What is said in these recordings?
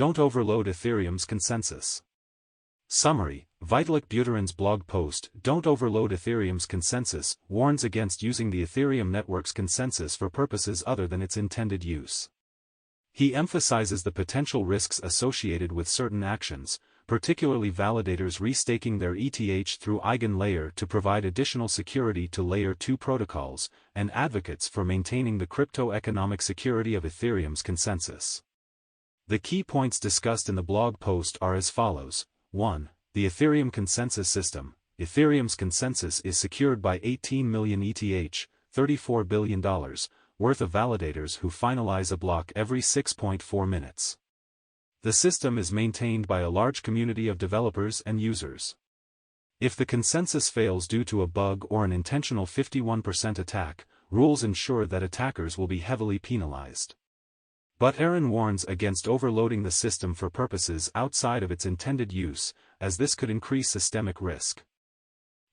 Don't overload Ethereum's consensus. Summary: Vitalik Buterin's blog post, Don't Overload Ethereum's Consensus, warns against using the Ethereum network's consensus for purposes other than its intended use. He emphasizes the potential risks associated with certain actions, particularly validators restaking their ETH through EigenLayer to provide additional security to Layer 2 protocols, and advocates for maintaining the crypto-economic security of Ethereum's consensus. The key points discussed in the blog post are as follows. 1. The Ethereum consensus system. Ethereum's consensus is secured by 18 million ETH, $34 billion, worth of validators who finalize a block every 6.4 minutes. The system is maintained by a large community of developers and users. If the consensus fails due to a bug or an intentional 51% attack, rules ensure that attackers will be heavily penalized. But Aaron warns against overloading the system for purposes outside of its intended use, as this could increase systemic risk.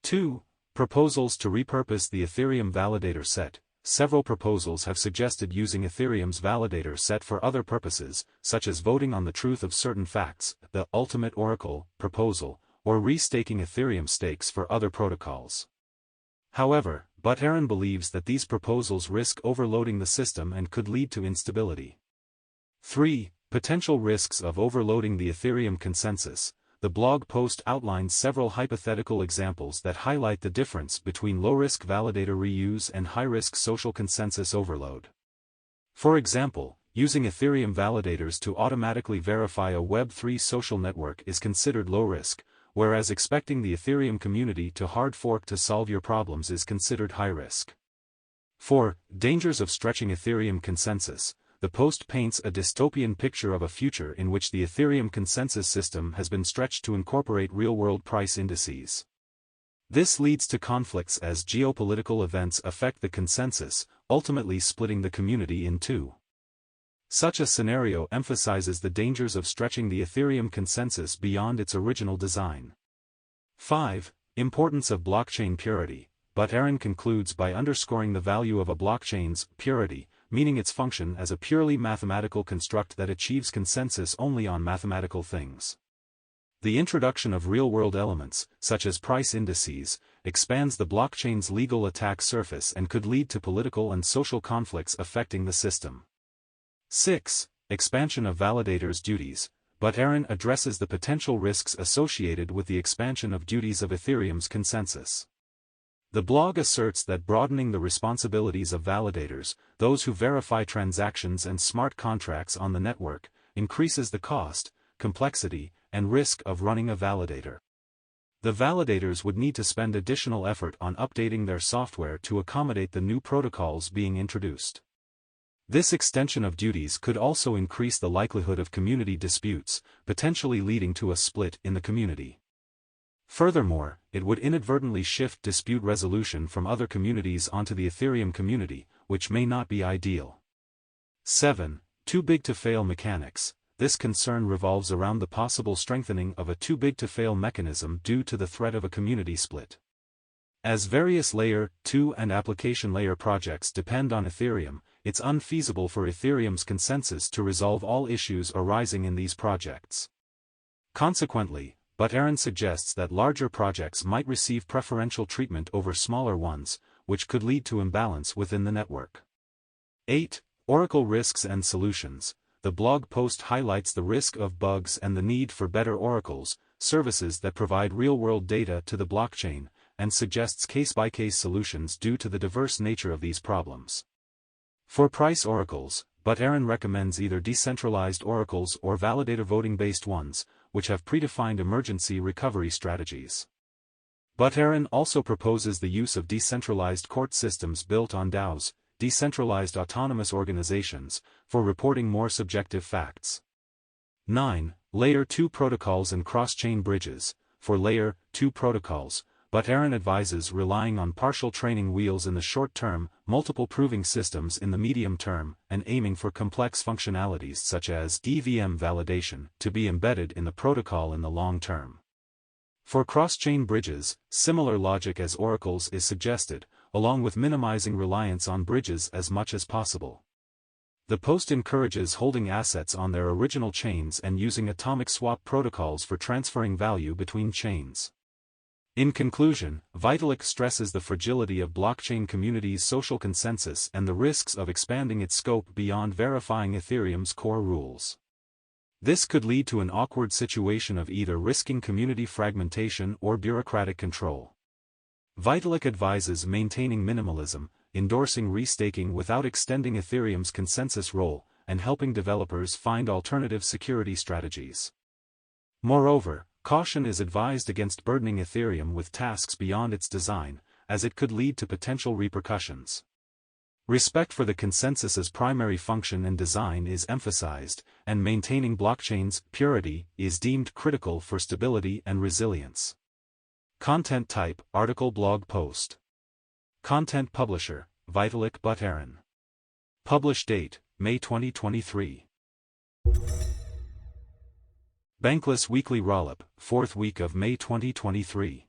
2. Proposals to repurpose the Ethereum validator set. Several proposals have suggested using Ethereum's validator set for other purposes, such as voting on the truth of certain facts, the Ultimate Oracle proposal, or restaking Ethereum stakes for other protocols. However, Aaron believes that these proposals risk overloading the system and could lead to instability. 3. Potential risks of overloading the Ethereum consensus. The blog post outlines several hypothetical examples that highlight the difference between low-risk validator reuse and high-risk social consensus overload. For example, using Ethereum validators to automatically verify a Web3 social network is considered low-risk, whereas expecting the Ethereum community to hard fork to solve your problems is considered high-risk. 4. Dangers of stretching Ethereum consensus. The post paints a dystopian picture of a future in which the Ethereum consensus system has been stretched to incorporate real-world price indices. This leads to conflicts as geopolitical events affect the consensus, ultimately splitting the community in two. Such a scenario emphasizes the dangers of stretching the Ethereum consensus beyond its original design. 5. Importance of blockchain purity. Aaron concludes by underscoring the value of a blockchain's purity, meaning its function as a purely mathematical construct that achieves consensus only on mathematical things. The introduction of real-world elements, such as price indices, expands the blockchain's legal attack surface and could lead to political and social conflicts affecting the system. 6. Expansion of validators' duties. Aaron addresses the potential risks associated with the expansion of duties of Ethereum's consensus. The blog asserts that broadening the responsibilities of validators, those who verify transactions and smart contracts on the network, increases the cost, complexity, and risk of running a validator. The validators would need to spend additional effort on updating their software to accommodate the new protocols being introduced. This extension of duties could also increase the likelihood of community disputes, potentially leading to a split in the community. Furthermore, it would inadvertently shift dispute resolution from other communities onto the Ethereum community, which may not be ideal. 7. Too big to fail mechanics. This concern revolves around the possible strengthening of a too big to fail mechanism due to the threat of a community split. As various Layer 2 and application layer projects depend on Ethereum, it's unfeasible for Ethereum's consensus to resolve all issues arising in these projects. Consequently, Aaron suggests that larger projects might receive preferential treatment over smaller ones, which could lead to imbalance within the network. 8. Oracle risks and solutions. The blog post highlights the risk of bugs and the need for better oracles, services that provide real-world data to the blockchain, and suggests case-by-case solutions due to the diverse nature of these problems. For price oracles, Aaron recommends either decentralized oracles or validator voting-based ones, which have predefined emergency recovery strategies. Aaron also proposes the use of decentralized court systems built on DAOs, decentralized autonomous organizations, for reporting more subjective facts. 9. Layer 2 protocols and cross-chain bridges. For Layer 2 protocols, Aaron advises relying on partial training wheels in the short term, multiple proving systems in the medium term, and aiming for complex functionalities such as EVM validation to be embedded in the protocol in the long term. For cross-chain bridges, similar logic as oracles is suggested, along with minimizing reliance on bridges as much as possible. The post encourages holding assets on their original chains and using atomic swap protocols for transferring value between chains. In conclusion, Vitalik stresses the fragility of blockchain community's social consensus and the risks of expanding its scope beyond verifying Ethereum's core rules. This could lead to an awkward situation of either risking community fragmentation or bureaucratic control. Vitalik advises maintaining minimalism, endorsing restaking without extending Ethereum's consensus role, and helping developers find alternative security strategies. Moreover, caution is advised against burdening Ethereum with tasks beyond its design, as it could lead to potential repercussions. Respect for the consensus's primary function and design is emphasized, and maintaining blockchain's purity is deemed critical for stability and resilience. Content type: article, blog post. Content publisher: Vitalik Buterin. Publish date: May 2023. Bankless Weekly Rollup, 4th week of May 2023.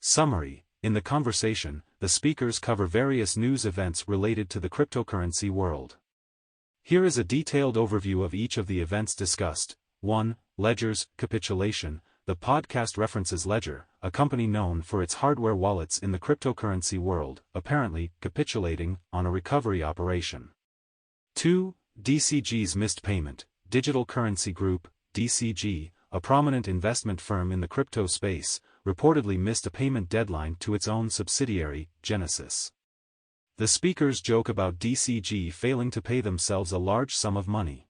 Summary: in the conversation, the speakers cover various news events related to the cryptocurrency world. Here is a detailed overview of each of the events discussed. 1. Ledger's capitulation. The podcast references Ledger, a company known for its hardware wallets in the cryptocurrency world, apparently capitulating on a recovery operation. 2. DCG's missed payment. Digital Currency Group, DCG, a prominent investment firm in the crypto space, reportedly missed a payment deadline to its own subsidiary, Genesis. The speakers joke about DCG failing to pay themselves a large sum of money.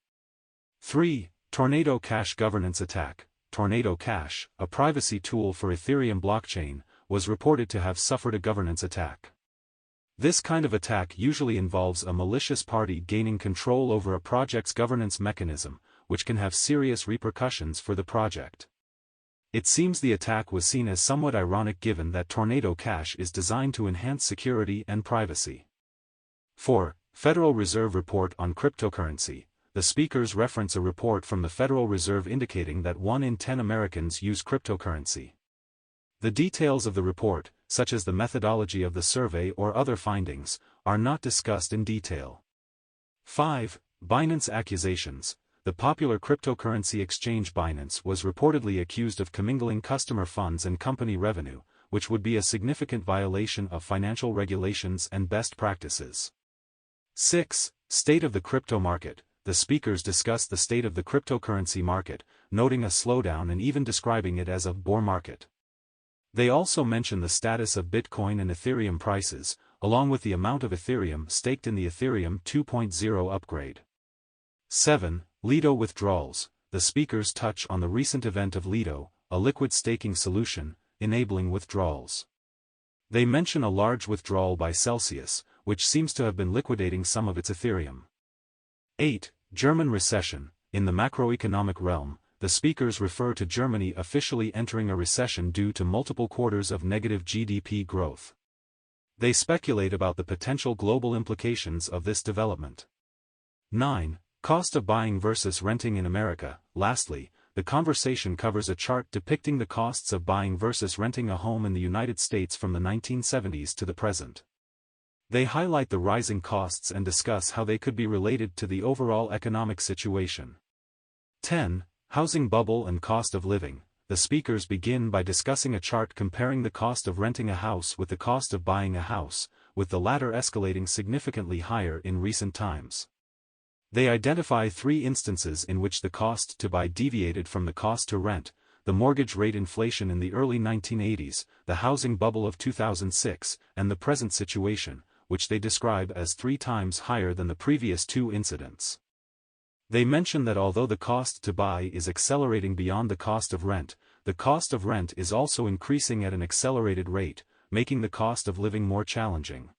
3. Tornado Cash governance attack. Tornado Cash, a privacy tool for Ethereum blockchain, was reported to have suffered a governance attack. This kind of attack usually involves a malicious party gaining control over a project's governance mechanism, which can have serious repercussions for the project. It seems the attack was seen as somewhat ironic given that Tornado Cash is designed to enhance security and privacy. 4. Federal Reserve Report on Cryptocurrency. The speakers reference a report from the Federal Reserve indicating that 1 in 10 Americans use cryptocurrency. The details of the report, such as the methodology of the survey or other findings, are not discussed in detail. 5. Binance accusations. The popular cryptocurrency exchange Binance was reportedly accused of commingling customer funds and company revenue, which would be a significant violation of financial regulations and best practices. 6. State of the crypto market. The speakers discussed the state of the cryptocurrency market, noting a slowdown and even describing it as a bull market. They also mention the status of Bitcoin and Ethereum prices, along with the amount of Ethereum staked in the Ethereum 2.0 upgrade. 7. Lido withdrawals. The speakers touch on the recent event of Lido, a liquid staking solution, enabling withdrawals. They mention a large withdrawal by Celsius, which seems to have been liquidating some of its Ethereum. 8. German recession. In the macroeconomic realm, the speakers refer to Germany officially entering a recession due to multiple quarters of negative GDP growth. They speculate about the potential global implications of this development. 9. Cost of buying versus renting in America. Lastly, the conversation covers a chart depicting the costs of buying versus renting a home in the United States from the 1970s to the present. They highlight the rising costs and discuss how they could be related to the overall economic situation. 10. Housing bubble and cost of living. The speakers begin by discussing a chart comparing the cost of renting a house with the cost of buying a house, with the latter escalating significantly higher in recent times. They identify 3 instances in which the cost to buy deviated from the cost to rent: the mortgage rate inflation in the early 1980s, the housing bubble of 2006, and the present situation, which they describe as 3 times higher than the previous 2 incidents. They mention that although the cost to buy is accelerating beyond the cost of rent is also increasing at an accelerated rate, making the cost of living more challenging.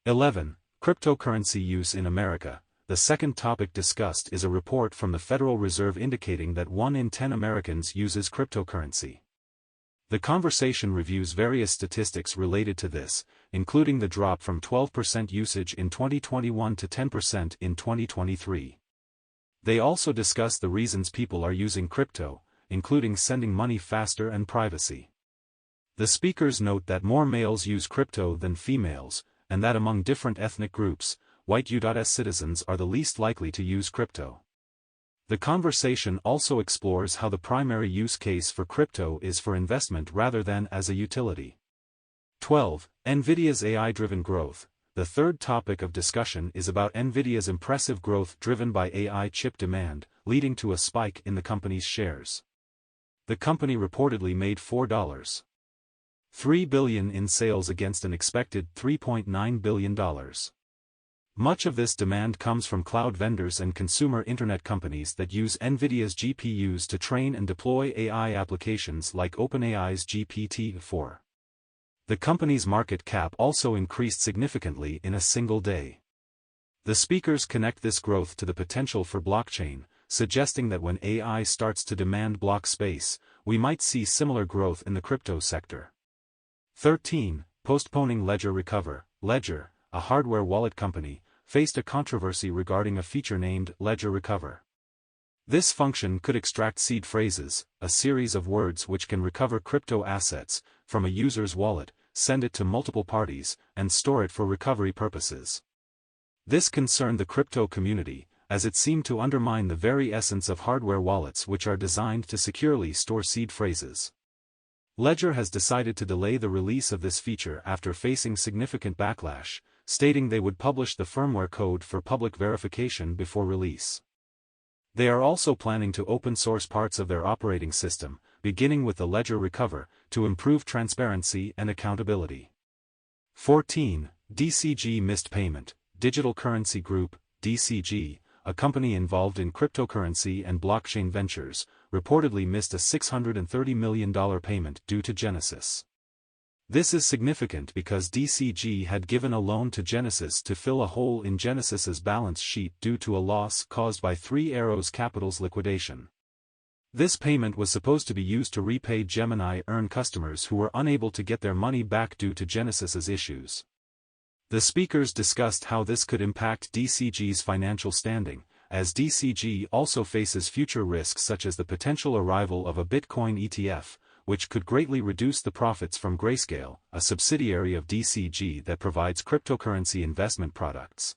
11. Cryptocurrency use in America. The second topic discussed is a report from the Federal Reserve indicating that 1 in 10 Americans uses cryptocurrency. The conversation reviews various statistics related to this, including the drop from 12% usage in 2021 to 10% in 2023. They also discuss the reasons people are using crypto, including sending money faster and privacy. The speakers note that more males use crypto than females, and that among different ethnic groups, white U.S. citizens are the least likely to use crypto. The conversation also explores how the primary use case for crypto is for investment rather than as a utility. 12. NVIDIA's AI-driven growth. The third topic of discussion is about NVIDIA's impressive growth driven by AI chip demand, leading to a spike in the company's shares. The company reportedly made $4.3 billion in sales against an expected $3.9 billion. Much of this demand comes from cloud vendors and consumer internet companies that use NVIDIA's GPUs to train and deploy AI applications like OpenAI's GPT-4. The company's market cap also increased significantly in a single day. The speakers connect this growth to the potential for blockchain, suggesting that when AI starts to demand block space, we might see similar growth in the crypto sector. 13. Postponing Ledger Recover. Ledger, a hardware wallet company, faced a controversy regarding a feature named Ledger Recover. This function could extract seed phrases, a series of words which can recover crypto assets, from a user's wallet, send it to multiple parties, and store it for recovery purposes. This concerned the crypto community, as it seemed to undermine the very essence of hardware wallets which are designed to securely store seed phrases. Ledger has decided to delay the release of this feature after facing significant backlash, stating they would publish the firmware code for public verification before release. They are also planning to open-source parts of their operating system, beginning with the Ledger Recover, to improve transparency and accountability. 14. DCG missed payment. Digital Currency Group, DCG, a company involved in cryptocurrency and blockchain ventures, reportedly missed a $630 million payment due to Genesis. This is significant because DCG had given a loan to Genesis to fill a hole in Genesis's balance sheet due to a loss caused by Three Arrows Capital's liquidation. This payment was supposed to be used to repay Gemini Earn customers who were unable to get their money back due to Genesis's issues. The speakers discussed how this could impact DCG's financial standing, as DCG also faces future risks such as the potential arrival of a Bitcoin ETF, which could greatly reduce the profits from Grayscale, a subsidiary of DCG that provides cryptocurrency investment products.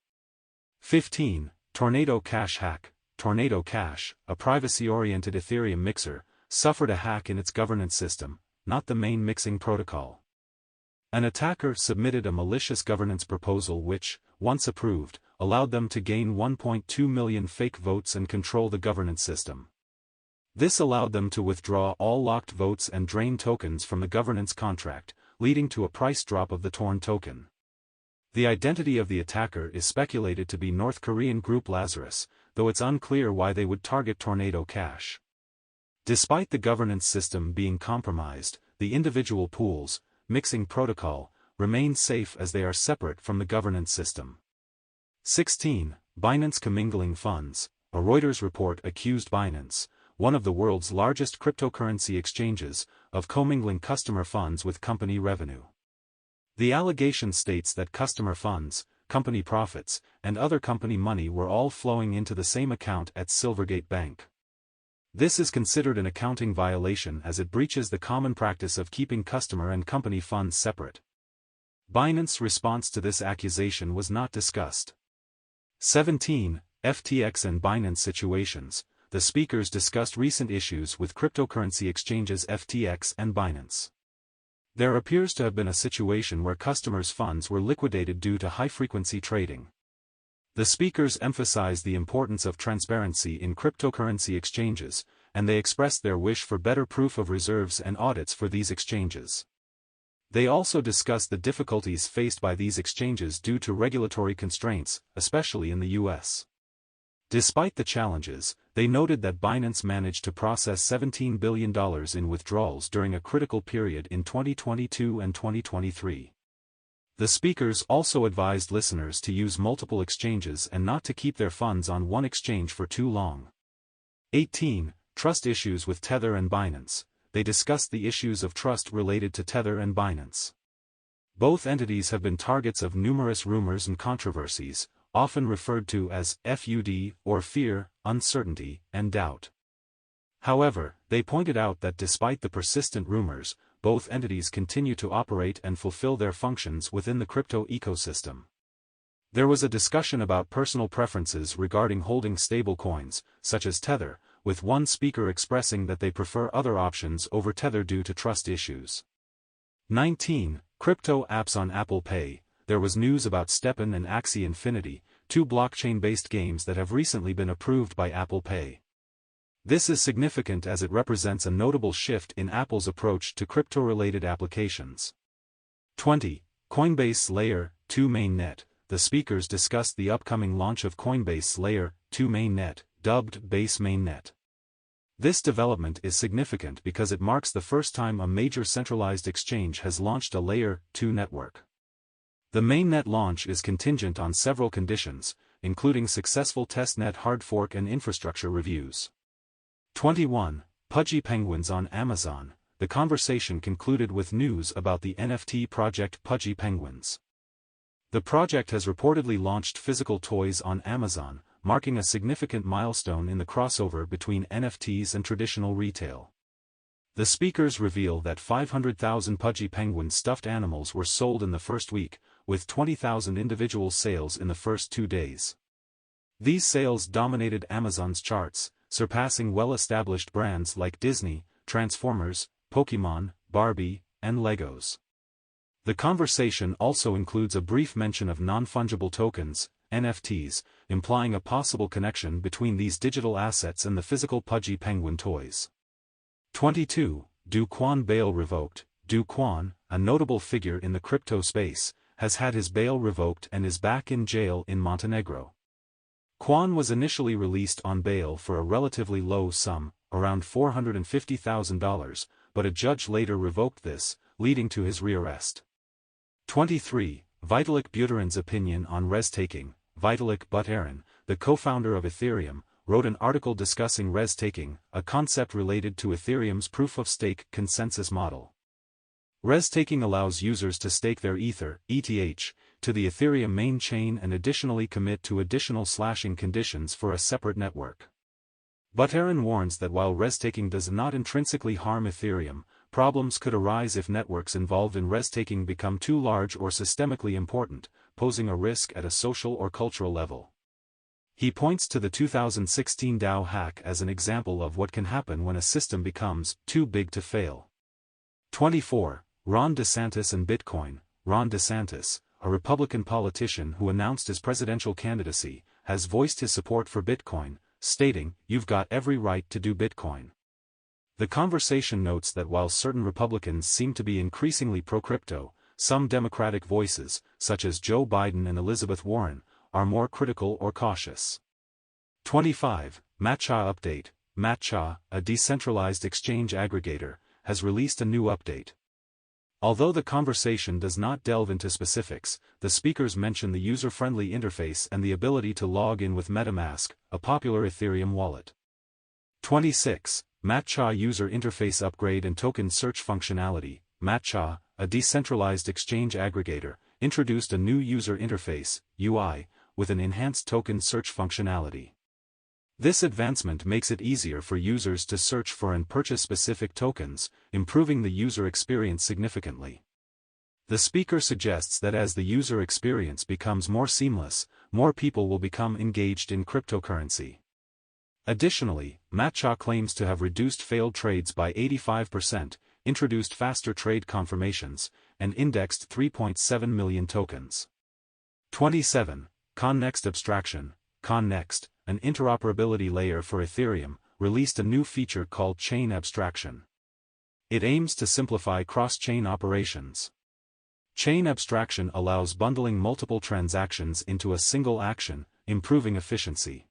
15. Tornado Cash hack. Tornado Cash, a privacy-oriented Ethereum mixer, suffered a hack in its governance system, not the main mixing protocol. An attacker submitted a malicious governance proposal which, once approved, allowed them to gain 1.2 million fake votes and control the governance system. This allowed them to withdraw all locked votes and drain tokens from the governance contract, leading to a price drop of the Torn token. The identity of the attacker is speculated to be North Korean group Lazarus, though it's unclear why they would target Tornado Cash. Despite the governance system being compromised, the individual pools, mixing protocol, remain safe as they are separate from the governance system. 16. Binance commingling funds. A Reuters report accused Binance, one of the world's largest cryptocurrency exchanges, of commingling customer funds with company revenue. The allegation states that customer funds, company profits, and other company money were all flowing into the same account at Silvergate Bank. This is considered an accounting violation as it breaches the common practice of keeping customer and company funds separate. Binance's response to this accusation was not discussed. 17. FTX and Binance situations. The speakers discussed recent issues with cryptocurrency exchanges FTX and Binance. There appears to have been a situation where customers' funds were liquidated due to high-frequency trading. The speakers emphasized the importance of transparency in cryptocurrency exchanges, and they expressed their wish for better proof of reserves and audits for these exchanges. They also discussed the difficulties faced by these exchanges due to regulatory constraints, especially in the U.S. Despite the challenges, they noted that Binance managed to process $17 billion in withdrawals during a critical period in 2022 and 2023. The speakers also advised listeners to use multiple exchanges and not to keep their funds on one exchange for too long. 18. Trust issues with Tether and Binance. They discussed the issues of trust related to Tether and Binance. Both entities have been targets of numerous rumors and controversies, often referred to as FUD or fear, uncertainty, and doubt. However, they pointed out that despite the persistent rumors, both entities continue to operate and fulfill their functions within the crypto ecosystem. There was a discussion about personal preferences regarding holding stablecoins, such as Tether, with one speaker expressing that they prefer other options over Tether due to trust issues. 19. Crypto apps on Apple Pay. There was news about STEPN and Axie Infinity, two blockchain-based games that have recently been approved by Apple Pay. This is significant as it represents a notable shift in Apple's approach to crypto-related applications. 20. Coinbase Layer 2 Mainnet. The speakers discussed the upcoming launch of Coinbase Layer 2 Mainnet, dubbed Base Mainnet. This development is significant because it marks the first time a major centralized exchange has launched a Layer 2 network. The mainnet launch is contingent on several conditions, including successful testnet hard fork and infrastructure reviews. 21. Pudgy Penguins on Amazon. The conversation concluded with news about the NFT project Pudgy Penguins. The project has reportedly launched physical toys on Amazon, marking a significant milestone in the crossover between NFTs and traditional retail. The speakers reveal that 500,000 Pudgy Penguin stuffed animals were sold in the first week, with 20,000 individual sales in the first 2 days. These sales dominated Amazon's charts, surpassing well-established brands like Disney, Transformers, Pokémon, Barbie, and Legos. The conversation also includes a brief mention of non-fungible tokens, NFTs, implying a possible connection between these digital assets and the physical Pudgy Penguin toys. 22. Do Kwon bail revoked. Do Kwon, a notable figure in the crypto space, has had his bail revoked and is back in jail in Montenegro. Kwon was initially released on bail for a relatively low sum, around $450,000, but a judge later revoked this, leading to his rearrest. 23. Vitalik Buterin's opinion on res-taking. Vitalik Buterin, the co-founder of Ethereum, wrote an article discussing res-taking, a concept related to Ethereum's proof-of-stake consensus model. Res-taking allows users to stake their Ether, ETH, to the Ethereum main chain and additionally commit to additional slashing conditions for a separate network. Buterin warns that while res-taking does not intrinsically harm Ethereum, problems could arise if networks involved in res-taking become too large or systemically important, posing a risk at a social or cultural level. He points to the 2016 DAO hack as an example of what can happen when a system becomes too big to fail. 24. Ron DeSantis and Bitcoin. Ron DeSantis, a Republican politician who announced his presidential candidacy, has voiced his support for Bitcoin, stating, "You've got every right to do Bitcoin." The conversation notes that while certain Republicans seem to be increasingly pro-crypto, some Democratic voices, such as Joe Biden and Elizabeth Warren, are more critical or cautious. 25. Matcha update. Matcha, a decentralized exchange aggregator, has released a new update. Although the conversation does not delve into specifics, the speakers mention the user-friendly interface and the ability to log in with MetaMask, a popular Ethereum wallet. 26. Matcha user interface upgrade and token search functionality. Matcha, a decentralized exchange aggregator, introduced a new user interface, UI, with an enhanced token search functionality. This advancement makes it easier for users to search for and purchase specific tokens, improving the user experience significantly. The speaker suggests that as the user experience becomes more seamless, more people will become engaged in cryptocurrency. Additionally, Matcha claims to have reduced failed trades by 85%, introduced faster trade confirmations, and indexed 3.7 million tokens. 27. Connext abstraction. Connext, an interoperability layer for Ethereum, released a new feature called chain abstraction. It aims to simplify cross-chain operations. Chain abstraction allows bundling multiple transactions into a single action, improving efficiency.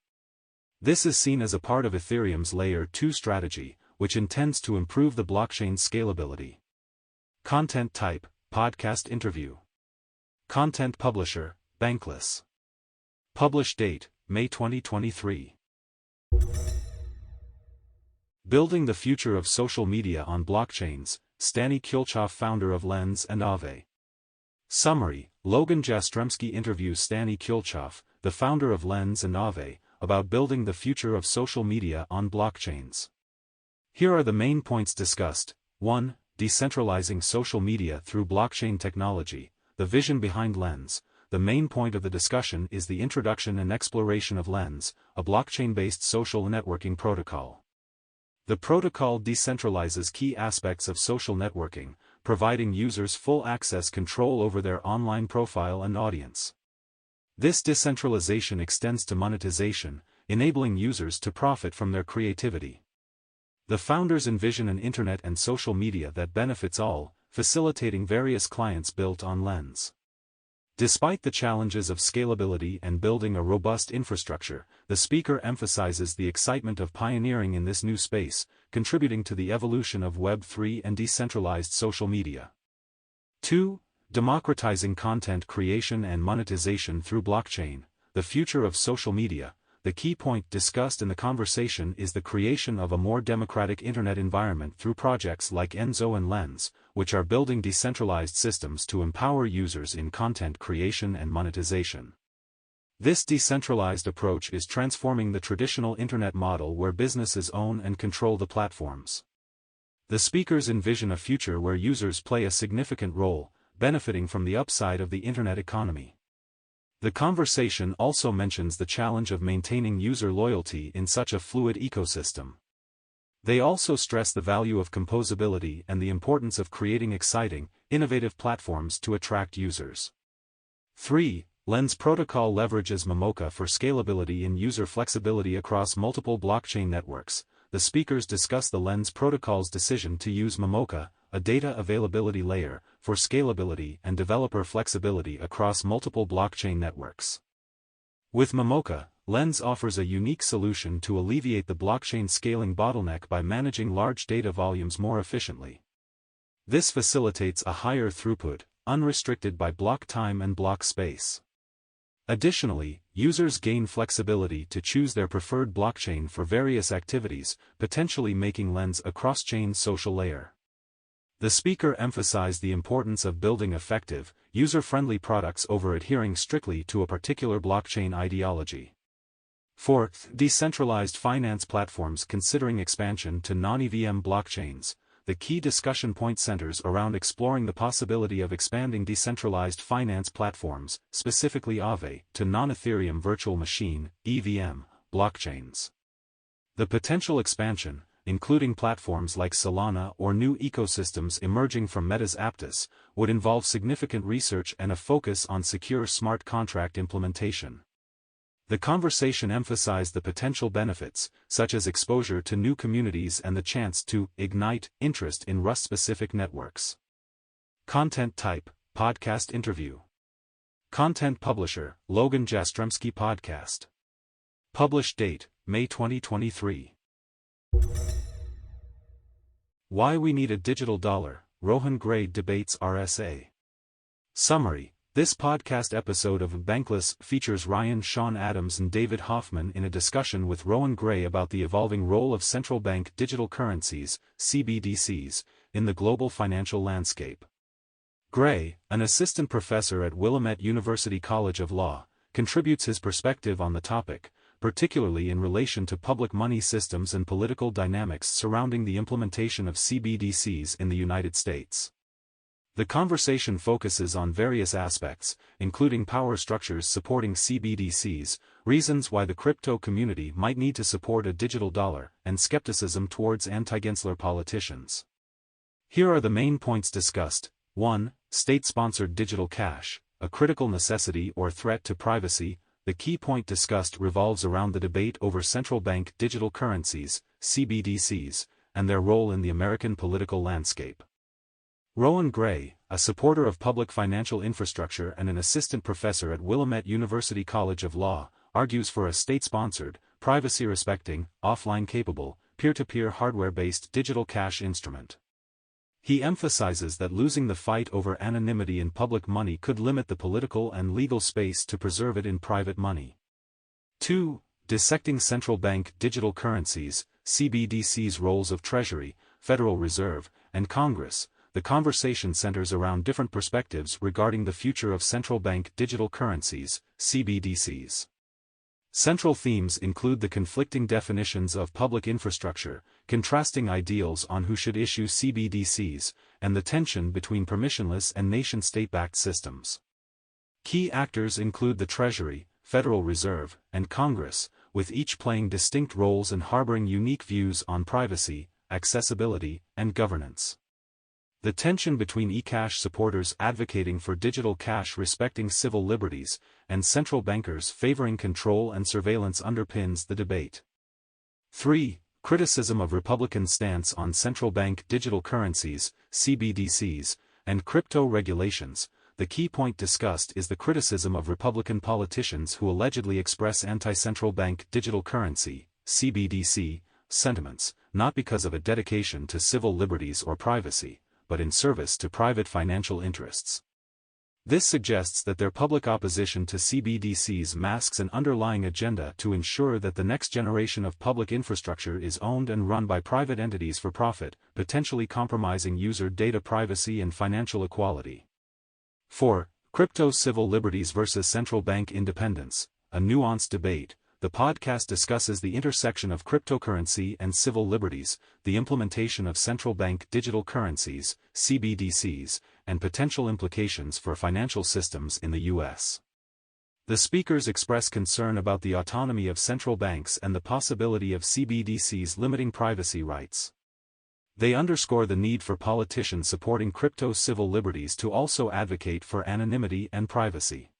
This is seen as a part of Ethereum's Layer 2 strategy, which intends to improve the blockchain's scalability. Content type, podcast interview. Content publisher, Bankless. Publish date, May 2023. Building the future of social media on blockchains, Stani Kulchov, founder of Lens and Aave. Summary: Logan Jastremski interviews Stani Kulchov, the founder of Lens and Aave, about building the future of social media on blockchains. Here are the main points discussed. 1. Decentralizing social media through blockchain technology, the vision behind Lens. the main point of the discussion is the introduction and exploration of Lens, a blockchain-based social networking protocol. The protocol decentralizes key aspects of social networking, providing users full access control over their online profile and audience. This decentralization extends to monetization, enabling users to profit from their creativity. The founders envision an internet and social media that benefits all, facilitating various clients built on Lens. Despite the challenges of scalability and building a robust infrastructure, the speaker emphasizes the excitement of pioneering in this new space, contributing to the evolution of Web3 and decentralized social media. 2. Democratizing content creation and monetization through blockchain, the future of social media. The key point discussed in the conversation is the creation of a more democratic internet environment through projects like Enzo and Lens, which are building decentralized systems to empower users in content creation and monetization. This decentralized approach is transforming the traditional internet model where businesses own and control the platforms. The speakers envision a future where users play a significant role, benefiting from the upside of the internet economy. The conversation also mentions the challenge of maintaining user loyalty in such a fluid ecosystem. They also stress the value of composability and the importance of creating exciting, innovative platforms to attract users. 3. Lens protocol leverages Momoka for scalability and user flexibility across multiple blockchain networks. The speakers discuss the Lens protocol's decision to use Momoka, a data availability layer, for scalability and developer flexibility across multiple blockchain networks. With Momoka, Lens offers a unique solution to alleviate the blockchain scaling bottleneck by managing large data volumes more efficiently. This facilitates a higher throughput, unrestricted by block time and block space. Additionally, users gain flexibility to choose their preferred blockchain for various activities, potentially making Lens a cross-chain social layer. The speaker emphasized the importance of building effective, user-friendly products over adhering strictly to a particular blockchain ideology. 4. Decentralized finance platforms considering expansion to non-EVM blockchains. The key discussion point centers around exploring the possibility of expanding decentralized finance platforms, specifically Aave, to non-Ethereum virtual machine, EVM, blockchains. The potential expansion, including platforms like Solana or new ecosystems emerging from Meta's Aptos, would involve significant research and a focus on secure smart contract implementation. The conversation emphasized the potential benefits, such as exposure to new communities and the chance to ignite interest in Rust-specific networks. Content type, podcast interview. Content publisher, Logan Jastremski Podcast. Published date, May 2023. Why we need a digital dollar, Rohan Gray debates RSA. Summary. This podcast episode of Bankless features Ryan Sean Adams and David Hoffman in a discussion with Rohan Gray about the evolving role of central bank digital currencies, CBDCs, in the global financial landscape. Gray, an assistant professor at Willamette University College of Law, contributes his perspective on the topic, particularly in relation to public money systems and political dynamics surrounding the implementation of CBDCs in the United States. The conversation focuses on various aspects, including power structures supporting CBDCs, reasons why the crypto community might need to support a digital dollar, and skepticism towards anti-Gensler politicians. Here are the main points discussed. 1. State-sponsored digital cash, a critical necessity or threat to privacy. The key point discussed revolves around the debate over central bank digital currencies, CBDCs, and their role in the American political landscape. Rohan Gray, a supporter of public financial infrastructure and an assistant professor at Willamette University College of Law, argues for a state-sponsored, privacy-respecting, offline-capable, peer-to-peer hardware-based digital cash instrument. He emphasizes that losing the fight over anonymity in public money could limit the political and legal space to preserve it in private money. 2. Dissecting central bank digital currencies, CBDCs' roles of Treasury, Federal Reserve, and Congress. The conversation centers around different perspectives regarding the future of central bank digital currencies, CBDCs. Central themes include the conflicting definitions of public infrastructure, contrasting ideals on who should issue CBDCs, and the tension between permissionless and nation-state-backed systems. Key actors include the Treasury, Federal Reserve, and Congress, with each playing distinct roles and harboring unique views on privacy, accessibility, and governance. The tension between eCash supporters advocating for digital cash respecting civil liberties, and central bankers favoring control and surveillance underpins the debate. 3. Criticism of Republican stance on central bank digital currencies, CBDCs, and crypto regulations. The key point discussed is the criticism of Republican politicians who allegedly express anti-central bank digital currency, CBDC, sentiments, not because of a dedication to civil liberties or privacy, but in service to private financial interests. This suggests that their public opposition to CBDCs masks an underlying agenda to ensure that the next generation of public infrastructure is owned and run by private entities for profit, potentially compromising user data privacy and financial equality. 4. Crypto civil liberties versus central bank independence, a nuanced debate. The podcast discusses the intersection of cryptocurrency and civil liberties, the implementation of central bank digital currencies, CBDCs, and potential implications for financial systems in the U.S. The speakers express concern about the autonomy of central banks and the possibility of CBDCs limiting privacy rights. They underscore the need for politicians supporting crypto civil liberties to also advocate for anonymity and privacy.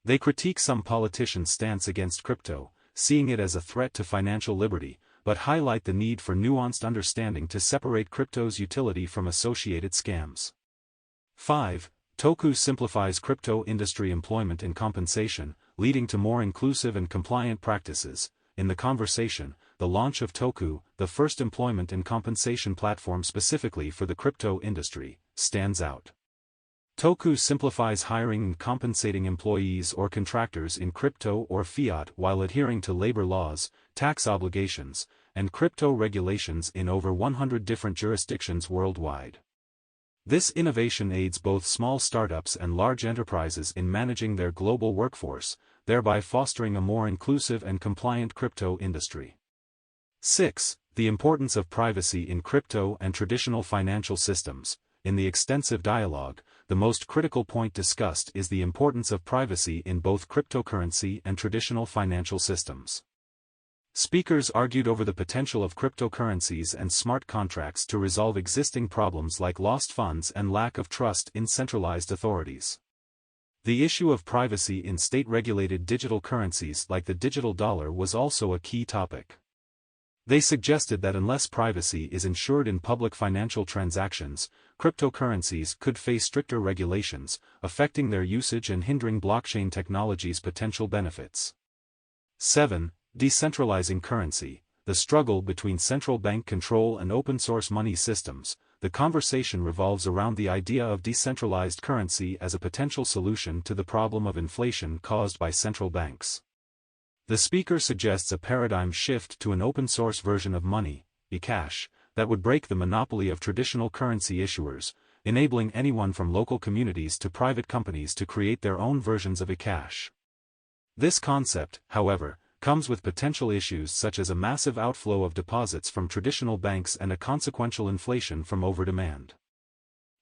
They critique some politicians' stance against crypto, seeing it as a threat to financial liberty, but highlight the need for nuanced understanding to separate crypto's utility from associated scams. 5. Toku simplifies crypto industry employment and compensation, leading to more inclusive and compliant practices. In the conversation, the launch of Toku, the first employment and compensation platform specifically for the crypto industry, stands out. Toku simplifies hiring and compensating employees or contractors in crypto or fiat while adhering to labor laws, tax obligations, and crypto regulations in over 100 different jurisdictions worldwide. This innovation aids both small startups and large enterprises in managing their global workforce, thereby fostering a more inclusive and compliant crypto industry. 6. The importance of privacy in crypto and traditional financial systems. In the extensive dialogue, the most critical point discussed is the importance of privacy in both cryptocurrency and traditional financial systems. Speakers argued over the potential of cryptocurrencies and smart contracts to resolve existing problems like lost funds and lack of trust in centralized authorities. The issue of privacy in state-regulated digital currencies like the digital dollar was also a key topic. They suggested that unless privacy is ensured in public financial transactions, cryptocurrencies could face stricter regulations, affecting their usage and hindering blockchain technology's potential benefits. 7. Decentralizing currency, the struggle between central bank control and open-source money systems. The conversation revolves around the idea of decentralized currency as a potential solution to the problem of inflation caused by central banks. The speaker suggests a paradigm shift to an open-source version of money, eCash, that would break the monopoly of traditional currency issuers, enabling anyone from local communities to private companies to create their own versions of eCash. This concept, however, comes with potential issues such as a massive outflow of deposits from traditional banks and a consequential inflation from overdemand.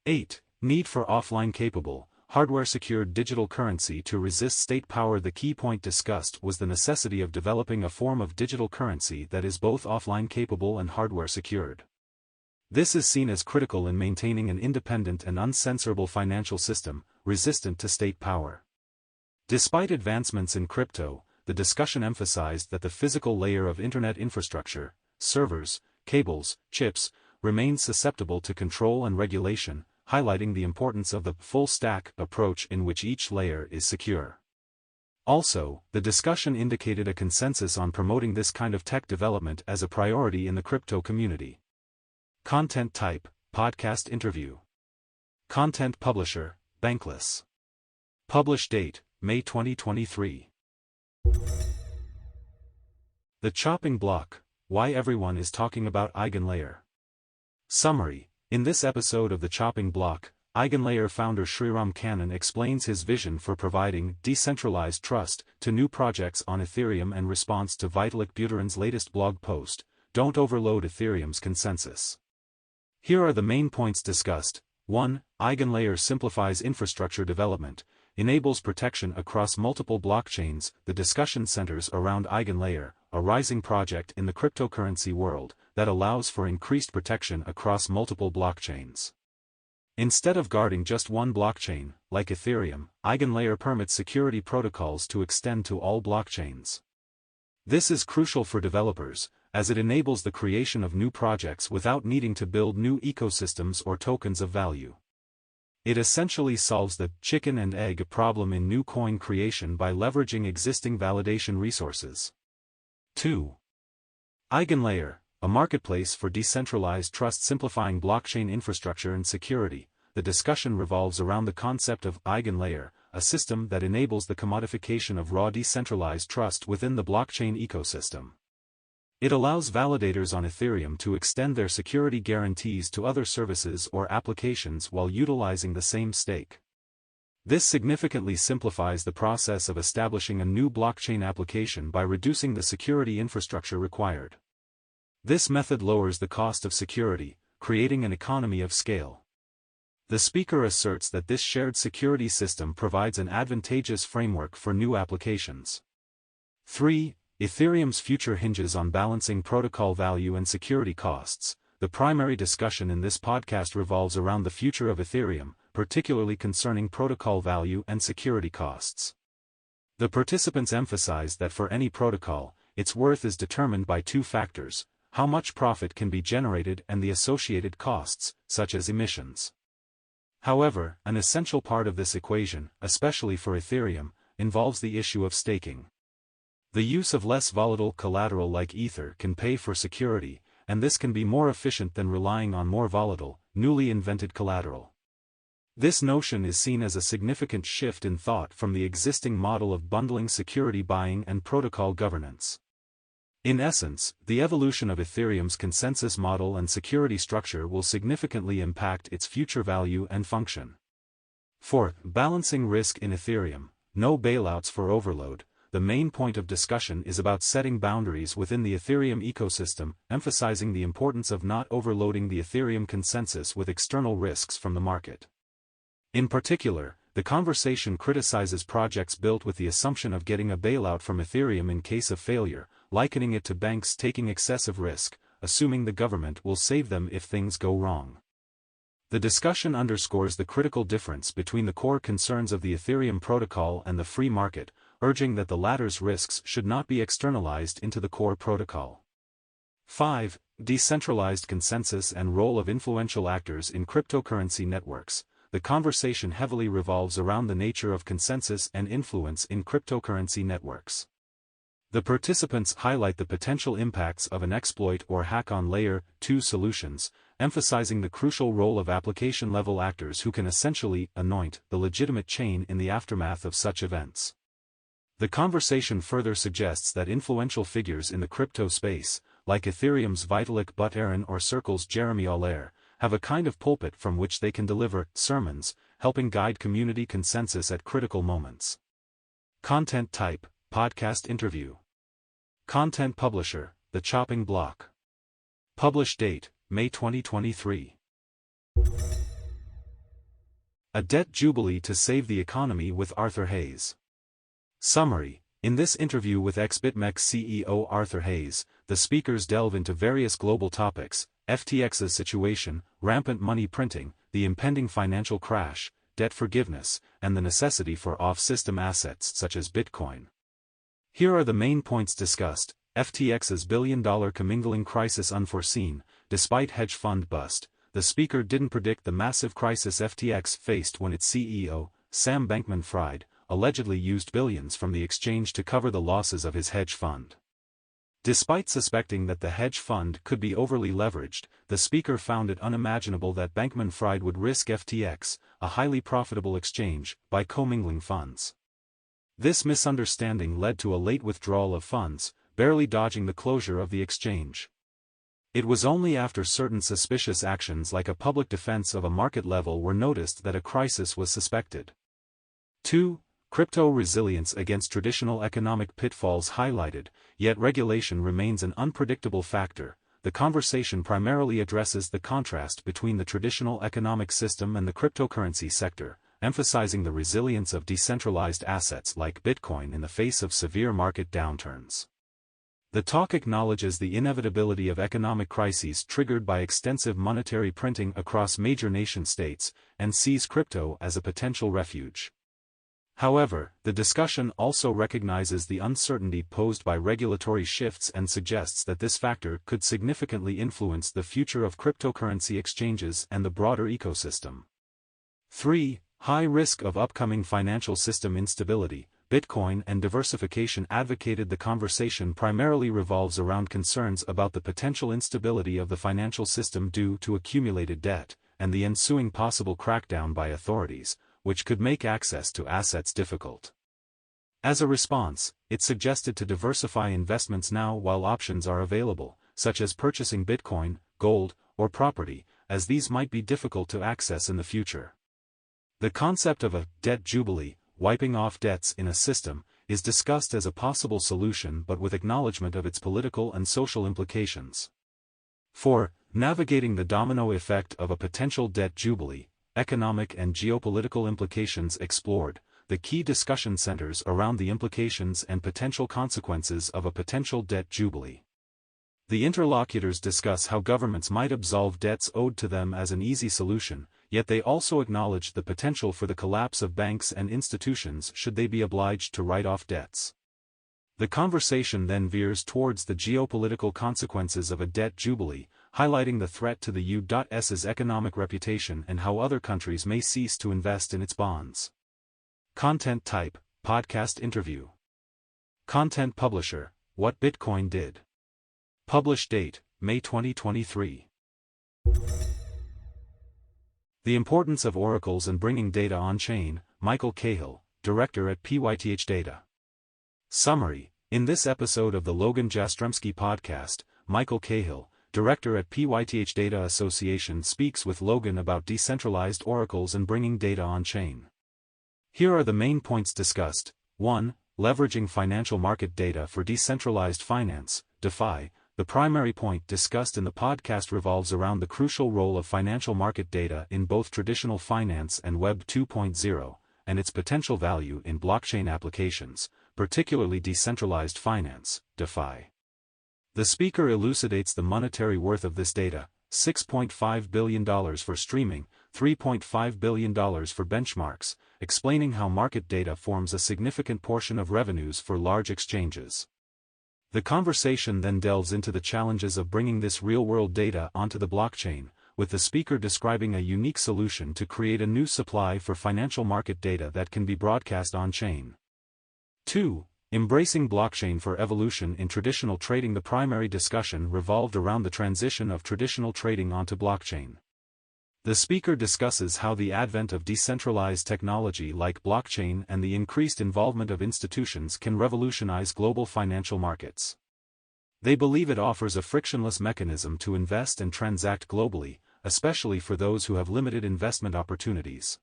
8. Need for offline-capable, hardware-secured digital currency to resist state power. The key point discussed was the necessity of developing a form of digital currency that is both offline-capable and hardware-secured. This is seen as critical in maintaining an independent and uncensorable financial system, resistant to state power. Despite advancements in crypto, the discussion emphasized that the physical layer of Internet infrastructure, servers, cables, chips, remains susceptible to control and regulation, highlighting the importance of the full-stack approach in which each layer is secure. Also, the discussion indicated a consensus on promoting this kind of tech development as a priority in the crypto community. Content type, podcast interview. Content publisher, Bankless. Publish date, May 2023. The chopping block, why everyone is talking about EigenLayer. Summary. In this episode of The Chopping Block, EigenLayer founder Sriram Kannan explains his vision for providing decentralized trust to new projects on Ethereum in response to Vitalik Buterin's latest blog post, Don't Overload Ethereum's Consensus. Here are the main points discussed. 1. EigenLayer simplifies infrastructure development. enables protection across multiple blockchains. The discussion centers around EigenLayer, a rising project in the cryptocurrency world that allows for increased protection across multiple blockchains. Instead of guarding just one blockchain, like Ethereum, EigenLayer permits security protocols to extend to all blockchains. This is crucial for developers, as it enables the creation of new projects without needing to build new ecosystems or tokens of value. It essentially solves the chicken and egg problem in new coin creation by leveraging existing validation resources. 2. EigenLayer, a marketplace for decentralized trust simplifying blockchain infrastructure and security. The discussion revolves around the concept of EigenLayer, a system that enables the commodification of raw decentralized trust within the blockchain ecosystem. It allows validators on Ethereum to extend their security guarantees to other services or applications while utilizing the same stake. This significantly simplifies the process of establishing a new blockchain application by reducing the security infrastructure required. This method lowers the cost of security, creating an economy of scale. The speaker asserts that this shared security system provides an advantageous framework for new applications. 3. Ethereum's future hinges on balancing protocol value and security costs. The primary discussion in this podcast revolves around the future of Ethereum, particularly concerning protocol value and security costs. The participants emphasize that for any protocol, its worth is determined by two factors: how much profit can be generated and the associated costs, such as emissions. However, an essential part of this equation, especially for Ethereum, involves the issue of staking. The use of less volatile collateral like Ether can pay for security, and this can be more efficient than relying on more volatile, newly invented collateral. This notion is seen as a significant shift in thought from the existing model of bundling security buying and protocol governance. In essence, the evolution of Ethereum's consensus model and security structure will significantly impact its future value and function. 4. Balancing risk in Ethereum. No bailouts for overload. The main point of discussion is about setting boundaries within the Ethereum ecosystem, emphasizing the importance of not overloading the Ethereum consensus with external risks from the market. In particular, the conversation criticizes projects built with the assumption of getting a bailout from Ethereum in case of failure, likening it to banks taking excessive risk, assuming the government will save them if things go wrong. The discussion underscores the critical difference between the core concerns of the Ethereum protocol and the free market, urging that the latter's risks should not be externalized into the core protocol. 5. Decentralized consensus and role of influential actors in cryptocurrency networks. The conversation heavily revolves around the nature of consensus and influence in cryptocurrency networks. The participants highlight the potential impacts of an exploit or hack on Layer 2 solutions, emphasizing the crucial role of application-level actors who can essentially anoint the legitimate chain in the aftermath of such events. The conversation further suggests that influential figures in the crypto space, like Ethereum's Vitalik Buterin or Circle's Jeremy Allaire, have a kind of pulpit from which they can deliver sermons, helping guide community consensus at critical moments. Content type: podcast interview. Content publisher: The Chopping Block. Publish date: May 2023. A debt jubilee to save the economy with Arthur Hayes. Summary: in this interview with XBitMEX CEO Arthur Hayes, the speakers delve into various global topics: FTX's situation, rampant money printing, the impending financial crash, debt forgiveness, and the necessity for off-system assets such as Bitcoin. Here are the main points discussed. FTX's billion-dollar commingling crisis unforeseen. Despite hedge fund bust, the speaker didn't predict the massive crisis FTX faced when its CEO, Sam Bankman-Fried, allegedly used billions from the exchange to cover the losses of his hedge fund. Despite suspecting that the hedge fund could be overly leveraged, the speaker found it unimaginable that Bankman-Fried would risk FTX, a highly profitable exchange, by commingling funds. This misunderstanding led to a late withdrawal of funds, barely dodging the closure of the exchange. It was only after certain suspicious actions like a public defense of a market level were noticed that a crisis was suspected. 2. Crypto resilience against traditional economic pitfalls highlighted, yet regulation remains an unpredictable factor. The conversation primarily addresses the contrast between the traditional economic system and the cryptocurrency sector, emphasizing the resilience of decentralized assets like Bitcoin in the face of severe market downturns. The talk acknowledges the inevitability of economic crises triggered by extensive monetary printing across major nation-states, and sees crypto as a potential refuge. However, the discussion also recognizes the uncertainty posed by regulatory shifts and suggests that this factor could significantly influence the future of cryptocurrency exchanges and the broader ecosystem. 3. High risk of upcoming financial system instability. Bitcoin and diversification advocated the conversation primarily revolves around concerns about the potential instability of the financial system due to accumulated debt, and the ensuing possible crackdown by authorities, which could make access to assets difficult. As a response, it suggested to diversify investments now while options are available, such as purchasing Bitcoin, gold, or property, as these might be difficult to access in the future. The concept of a debt jubilee, wiping off debts in a system, is discussed as a possible solution but with acknowledgement of its political and social implications. 4. Navigating the domino effect of a potential debt jubilee, economic and geopolitical implications explored. The key discussion centers around the implications and potential consequences of a potential debt jubilee. The interlocutors discuss how governments might absolve debts owed to them as an easy solution, yet they also acknowledge the potential for the collapse of banks and institutions should they be obliged to write off debts. The conversation then veers towards the geopolitical consequences of a debt jubilee, highlighting the threat to the U.S.'s economic reputation and how other countries may cease to invest in its bonds. Content type, podcast interview. Content publisher, What Bitcoin Did. Publish date, May 2023. The Importance of Oracles and Bringing Data On-Chain, Michael Cahill, Director at PYTH Data. Summary: in this episode of the Logan Jastremski podcast, Michael Cahill, Director at PYTH Data Association, speaks with Logan about decentralized oracles and bringing data on-chain. Here are the main points discussed. 1. Leveraging financial market data for decentralized finance, DeFi. The primary point discussed in the podcast revolves around the crucial role of financial market data in both traditional finance and Web 2.0, and its potential value in blockchain applications, particularly decentralized finance, DeFi. The speaker elucidates the monetary worth of this data: $6.5 billion for streaming, $3.5 billion for benchmarks, explaining how market data forms a significant portion of revenues for large exchanges. The conversation then delves into the challenges of bringing this real-world data onto the blockchain, with the speaker describing a unique solution to create a new supply for financial market data that can be broadcast on-chain. 2. Embracing blockchain for evolution in traditional trading. The primary discussion revolved around the transition of traditional trading onto blockchain. The speaker discusses how the advent of decentralized technology like blockchain and the increased involvement of institutions can revolutionize global financial markets. They believe it offers a frictionless mechanism to invest and transact globally, especially for those who have limited investment opportunities.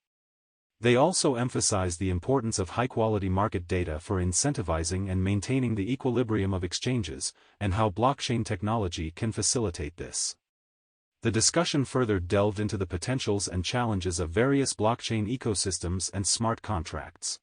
They also emphasize the importance of high-quality market data for incentivizing and maintaining the equilibrium of exchanges, and how blockchain technology can facilitate this. The discussion further delved into the potentials and challenges of various blockchain ecosystems and smart contracts.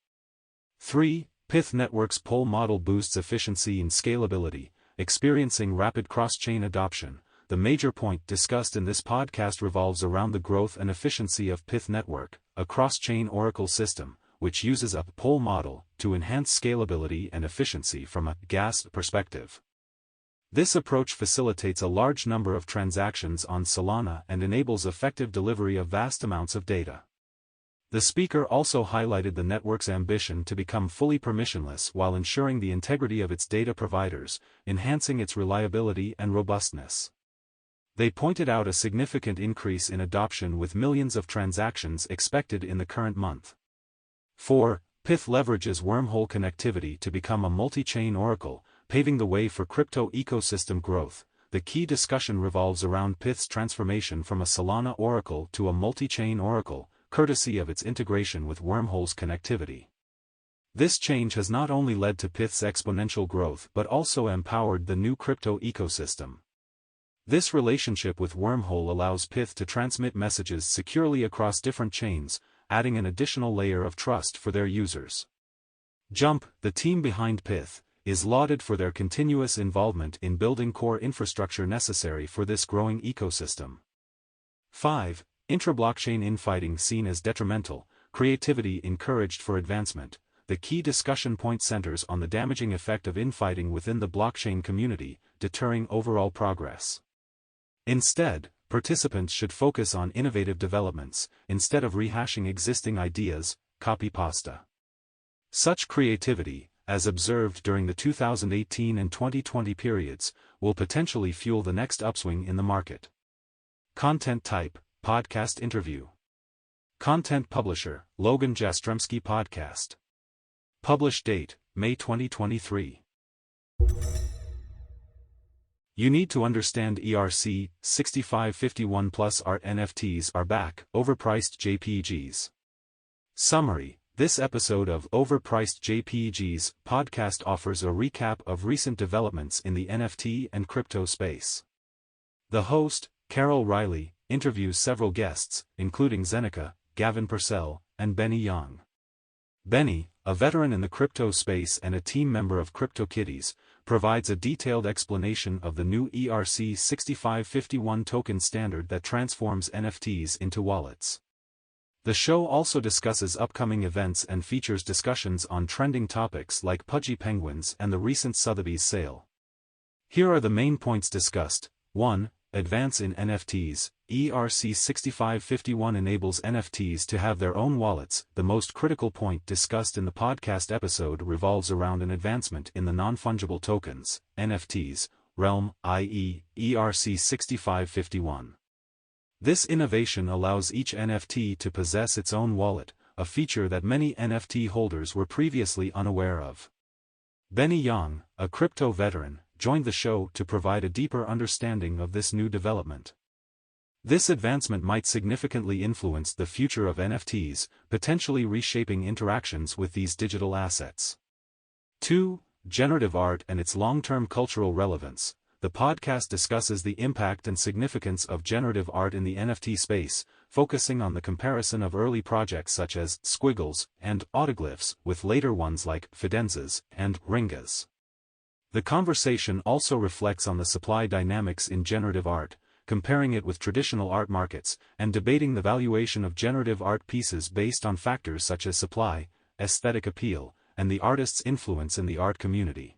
3. Pyth Network's Pole model boosts efficiency and scalability, experiencing rapid cross-chain adoption. The major point discussed in this podcast revolves around the growth and efficiency of Pyth Network, a cross-chain oracle system, which uses a pole model to enhance scalability and efficiency from a gas perspective. This approach facilitates a large number of transactions on Solana and enables effective delivery of vast amounts of data. The speaker also highlighted the network's ambition to become fully permissionless while ensuring the integrity of its data providers, enhancing its reliability and robustness. They pointed out a significant increase in adoption with millions of transactions expected in the current month. 4. Pyth leverages wormhole connectivity to become a multi-chain oracle, paving the way for crypto ecosystem growth. The key discussion revolves around Pyth's transformation from a Solana oracle to a multi-chain oracle, courtesy of its integration with wormholes connectivity. This change has not only led to Pyth's exponential growth but also empowered the new crypto ecosystem. This relationship with Wormhole allows Pyth to transmit messages securely across different chains, adding an additional layer of trust for their users. Jump, the team behind Pyth, is lauded for their continuous involvement in building core infrastructure necessary for this growing ecosystem. 5. Intra-blockchain infighting seen as detrimental, creativity encouraged for advancement. The key discussion point centers on the damaging effect of infighting within the blockchain community, deterring overall progress. Instead, participants should focus on innovative developments, instead of rehashing existing ideas, copy-pasta. Such creativity, as observed during the 2018 and 2020 periods, will potentially fuel the next upswing in the market. Content type, podcast interview. Content publisher, Logan Jastremski Podcast. Published date, May 2023. You need to understand ERC 6551 plus art NFTs are back, overpriced JPEGs. Summary: this episode of Overpriced JPEGs podcast offers a recap of recent developments in the NFT and crypto space. The host, Carol Riley, interviews several guests, including Zeneca, Gavin Purcell, and Benny Young. Benny, a veteran in the crypto space and a team member of CryptoKitties, provides a detailed explanation of the new ERC 6551 token standard that transforms NFTs into wallets. The show also discusses upcoming events and features discussions on trending topics like Pudgy Penguins and the recent Sotheby's sale. Here are the main points discussed. 1. Advance in NFTs. ERC 6551 enables NFTs to have their own wallets. The most critical point discussed in the podcast episode revolves around an advancement in the non-fungible tokens, NFTs, realm, i.e., ERC 6551. This innovation allows each NFT to possess its own wallet, a feature that many NFT holders were previously unaware of. Benny Young, a crypto veteran, joined the show to provide a deeper understanding of this new development. This advancement might significantly influence the future of NFTs, potentially reshaping interactions with these digital assets. 2. Generative art and its long-term cultural relevance. The podcast discusses the impact and significance of generative art in the NFT space, focusing on the comparison of early projects such as Squiggles and Autoglyphs with later ones like Fidenzas and Ringas. The conversation also reflects on the supply dynamics in generative art, comparing it with traditional art markets, and debating the valuation of generative art pieces based on factors such as supply, aesthetic appeal, and the artist's influence in the art community.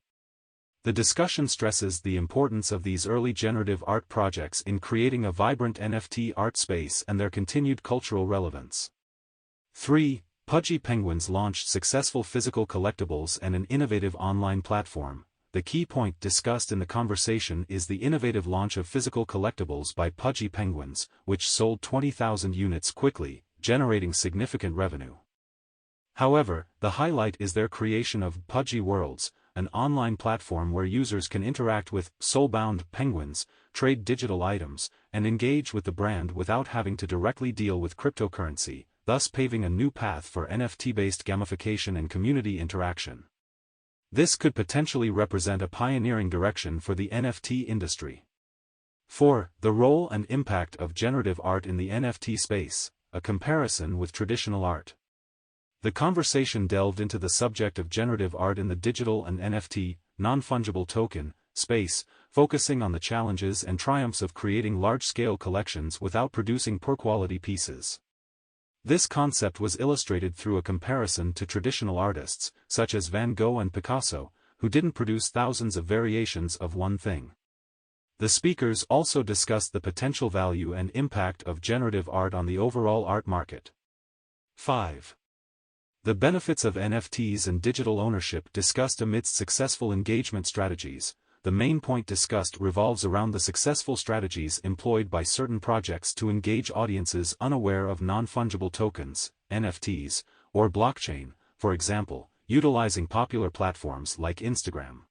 The discussion stresses the importance of these early generative art projects in creating a vibrant NFT art space and their continued cultural relevance. 3. Pudgy Penguins launched successful physical collectibles and an innovative online platform. The key point discussed in the conversation is the innovative launch of physical collectibles by Pudgy Penguins, which sold 20,000 units quickly, generating significant revenue. However, the highlight is their creation of Pudgy Worlds, an online platform where users can interact with soulbound penguins, trade digital items, and engage with the brand without having to directly deal with cryptocurrency, thus paving a new path for NFT-based gamification and community interaction. This could potentially represent a pioneering direction for the NFT industry. 4. The role and impact of generative art in the NFT space, a comparison with traditional art. The conversation delved into the subject of generative art in the digital and NFT, non-fungible token, space, focusing on the challenges and triumphs of creating large-scale collections without producing poor-quality pieces. This concept was illustrated through a comparison to traditional artists, such as Van Gogh and Picasso, who didn't produce thousands of variations of one thing. The speakers also discussed the potential value and impact of generative art on the overall art market. 5. The benefits of NFTs and digital ownership discussed amidst successful engagement strategies. The main point discussed revolves around the successful strategies employed by certain projects to engage audiences unaware of non-fungible tokens, NFTs, or blockchain, for example, utilizing popular platforms like Instagram.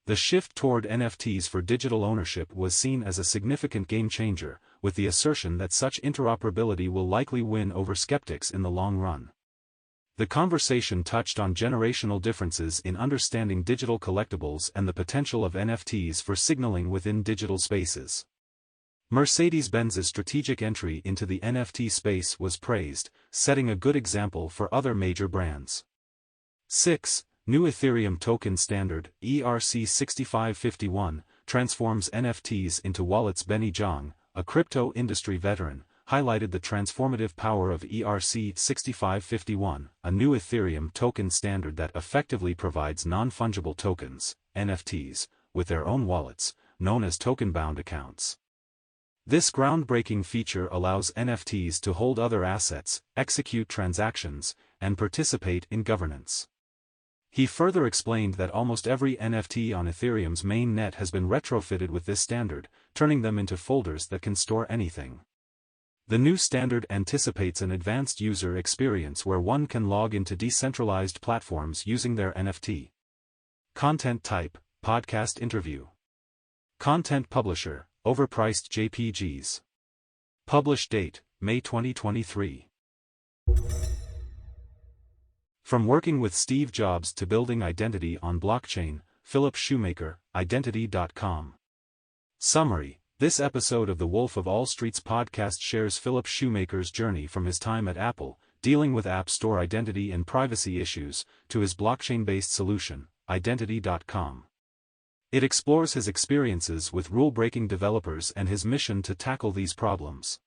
The shift toward NFTs for digital ownership was seen as a significant game-changer, with the assertion that such interoperability will likely win over skeptics in the long run. The conversation touched on generational differences in understanding digital collectibles and the potential of NFTs for signaling within digital spaces. Mercedes-Benz's strategic entry into the NFT space was praised, setting a good example for other major brands. 6. New Ethereum Token Standard, ERC-6551, transforms NFTs into wallets. Benny Zhang, a crypto industry veteran, highlighted the transformative power of ERC-6551, a new Ethereum token standard that effectively provides non-fungible tokens, NFTs, with their own wallets, known as token-bound accounts. This groundbreaking feature allows NFTs to hold other assets, execute transactions, and participate in governance. He further explained that almost every NFT on Ethereum's main net has been retrofitted with this standard, turning them into folders that can store anything. The new standard anticipates an advanced user experience where one can log into decentralized platforms using their NFT. Content type, podcast interview. Content publisher, overpriced JPGs. Publish date, May 2023. From working with Steve Jobs to building identity on blockchain, Philip Shoemaker, Identity.com. Summary: this episode of the Wolf of All Streets podcast shares Philip Shoemaker's journey from his time at Apple, dealing with App Store identity and privacy issues, to his blockchain-based solution, Identity.com. It explores his experiences with rule-breaking developers and his mission to tackle these problems.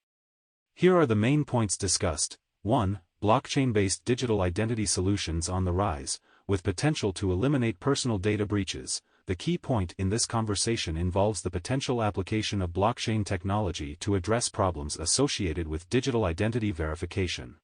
Here are the main points discussed. 1. Blockchain-based digital identity solutions on the rise, with potential to eliminate personal data breaches. The key point in this conversation involves the potential application of blockchain technology to address problems associated with digital identity verification.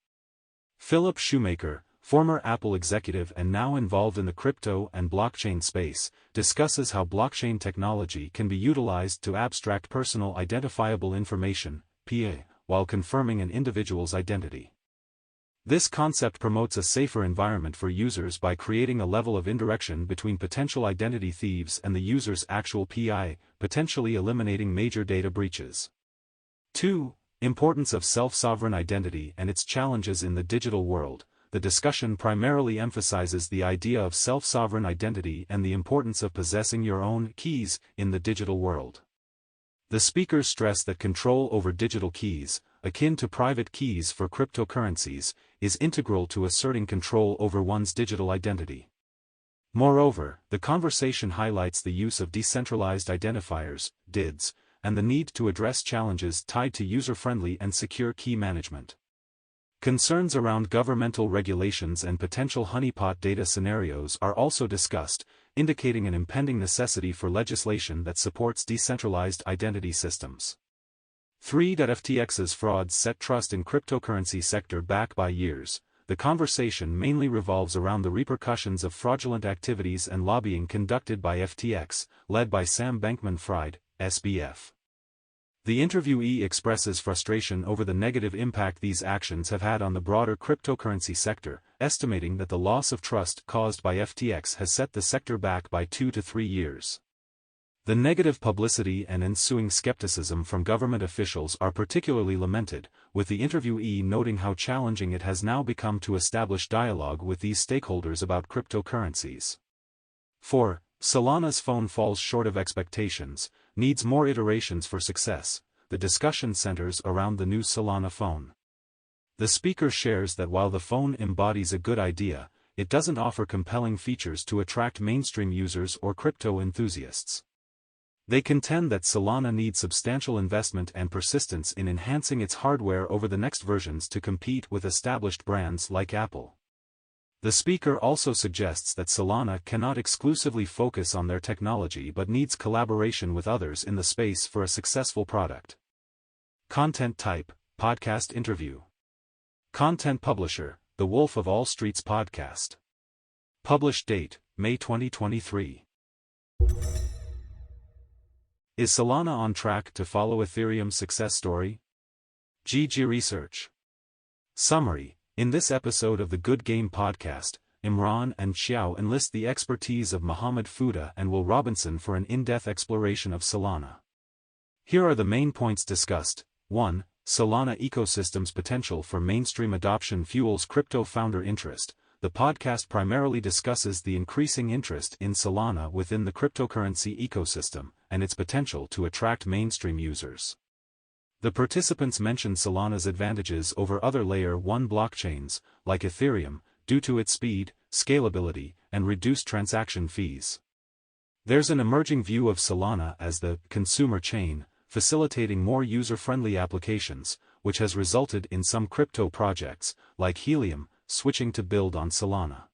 Philip Shoemaker, former Apple executive and now involved in the crypto and blockchain space, discusses how blockchain technology can be utilized to abstract personal identifiable information, PA, while confirming an individual's identity. This concept promotes a safer environment for users by creating a level of indirection between potential identity thieves and the user's actual PI, potentially eliminating major data breaches. 2. Importance of self-sovereign identity and its challenges in the digital world. The discussion primarily emphasizes the idea of self-sovereign identity and the importance of possessing your own keys in the digital world. The speakers stress that control over digital keys, akin to private keys for cryptocurrencies, is integral to asserting control over one's digital identity. Moreover, the conversation highlights the use of decentralized identifiers, DIDs, and the need to address challenges tied to user-friendly and secure key management. Concerns around governmental regulations and potential honeypot data scenarios are also discussed, indicating an impending necessity for legislation that supports decentralized identity systems. 3. FTX's frauds set trust in cryptocurrency sector back by years. The conversation mainly revolves around the repercussions of fraudulent activities and lobbying conducted by FTX, led by Sam Bankman-Fried, SBF. The interviewee expresses frustration over the negative impact these actions have had on the broader cryptocurrency sector, estimating that the loss of trust caused by FTX has set the sector back by 2 to 3 years. The negative publicity and ensuing skepticism from government officials are particularly lamented, with the interviewee noting how challenging it has now become to establish dialogue with these stakeholders about cryptocurrencies. 4. Solana's phone falls short of expectations, needs more iterations for success. The discussion centers around the new Solana phone. The speaker shares that while the phone embodies a good idea, it doesn't offer compelling features to attract mainstream users or crypto enthusiasts. They contend that Solana needs substantial investment and persistence in enhancing its hardware over the next versions to compete with established brands like Apple. The speaker also suggests that Solana cannot exclusively focus on their technology but needs collaboration with others in the space for a successful product. Content type, podcast interview. Content publisher, The Wolf of All Streets podcast. Publish date, May 2023. Is Solana on track to follow Ethereum's success story? GG Research. Summary: in this episode of the Good Game podcast, Imran and Xiao enlist the expertise of Mohammed Fouda and Will Robinson for an in-depth exploration of Solana. Here are the main points discussed. 1. Solana ecosystem's potential for mainstream adoption fuels crypto founder interest. The podcast primarily discusses the increasing interest in Solana within the cryptocurrency ecosystem, and its potential to attract mainstream users. The participants mentioned Solana's advantages over other Layer 1 blockchains, like Ethereum, due to its speed, scalability, and reduced transaction fees. There's an emerging view of Solana as the consumer chain, facilitating more user-friendly applications, which has resulted in some crypto projects, like Helium, switching to build on Solana.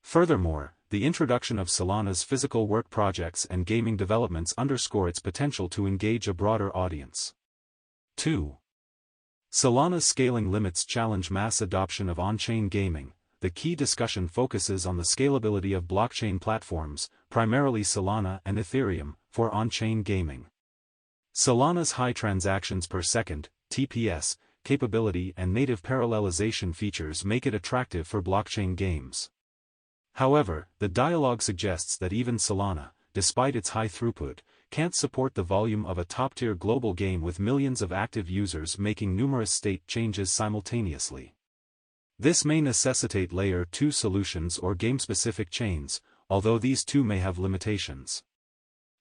Furthermore, the introduction of Solana's physical work projects and gaming developments underscore its potential to engage a broader audience. 2. Solana's scaling limits challenge mass adoption of on-chain gaming. The key discussion focuses on the scalability of blockchain platforms, primarily Solana and Ethereum, for on-chain gaming. Solana's high transactions per second, TPS, capability and native parallelization features make it attractive for blockchain games. However, the dialogue suggests that even Solana, despite its high throughput, can't support the volume of a top-tier global game with millions of active users making numerous state changes simultaneously. This may necessitate Layer 2 solutions or game-specific chains, although these too may have limitations.